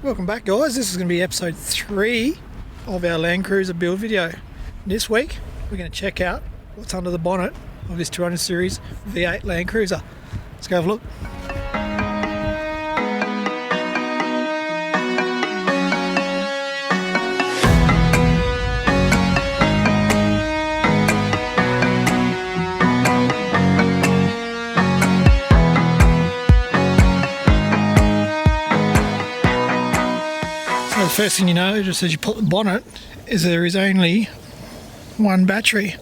Welcome back, guys. This is going to be episode 3 of our Landcruiser build video. This week we're going to check out what's under the bonnet of this 200 series V8 Landcruiser. Let's go have a look. The first thing you know, just as you put the bonnet, is there is only one battery.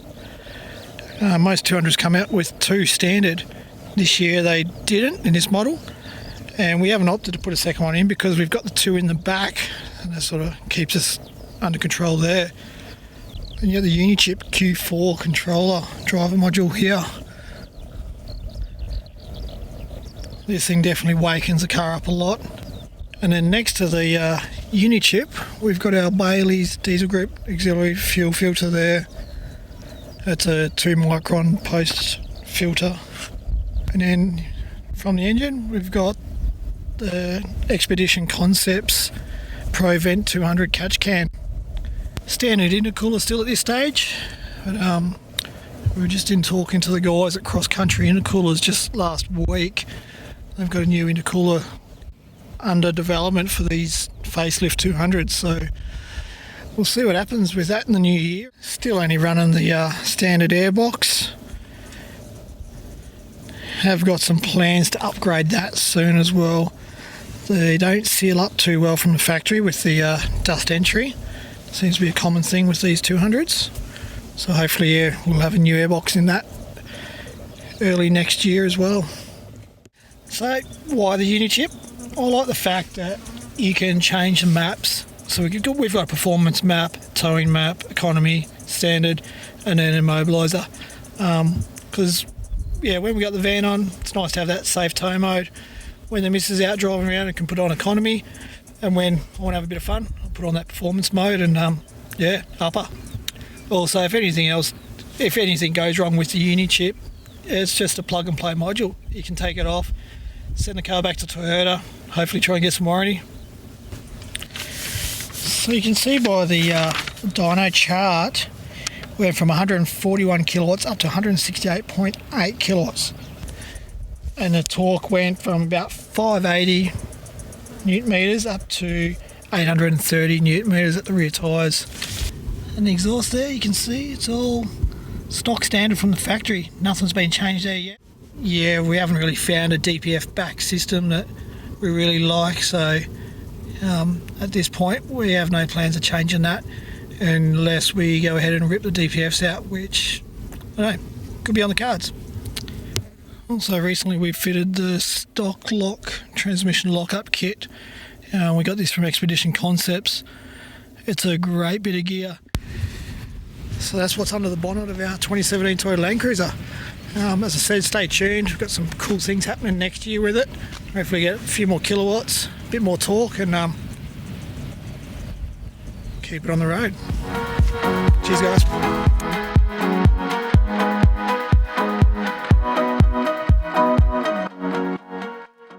Most 200s come out with 2 standard. This year they didn't in this model, and we haven't opted to put a second one in because we've got the 2 in the back, and that sort of keeps us under control there. And you have the Unichip Q4 controller driver module here. This thing definitely wakens the car up a lot. And then next to the Unichip, we've got our Bailey's Diesel Group auxiliary fuel filter there. That's a 2 micron post filter. And then from the engine, we've got the Expedition Concepts Pro Vent 200 catch can. Standard intercooler still at this stage, but we were just in talking to the guys at Cross Country Intercoolers just last week. They've got a new intercooler under development for these facelift 200s, so we'll see what happens with that in the new year. Still only running the standard airbox. Have got some plans to upgrade that soon as well. They don't seal up too well from the factory with the dust entry. Seems to be a common thing with these 200s, so hopefully we'll have a new airbox in that early next year as well. So why the Unichip? I like the fact that you can change the maps. So we've got a performance map, towing map, economy, standard, and then an immobiliser. Because when we got the van on, it's nice to have that safe tow mode. When the missus out driving around, I can put on economy, and when I want to have a bit of fun, I'll put on that performance mode and upper. Also, if anything goes wrong with the Unichip, it's just a plug and play module. You can take it off, send the car back to Toyota, hopefully try and get some warranty. So you can see by the dyno chart, we went from 141 kilowatts up to 168.8 kilowatts. And the torque went from about 580 newton meters up to 830 newton meters at the rear tyres. And the exhaust there, you can see it's all stock standard from the factory. Nothing's been changed there yet. Yeah, we haven't really found a DPF back system that we really like, so at this point we have no plans of changing that unless we go ahead and rip the DPFs out, which I don't know, could be on the cards. Also recently we fitted the stock lock transmission lockup kit. We got this from Expedition Concepts. It's a great bit of gear. So that's what's under the bonnet of our 2017 Toyota Landcruiser. As I said, stay tuned. We've got some cool things happening next year with it. Hopefully get a few more kilowatts, a bit more torque, and keep it on the road. Cheers, guys.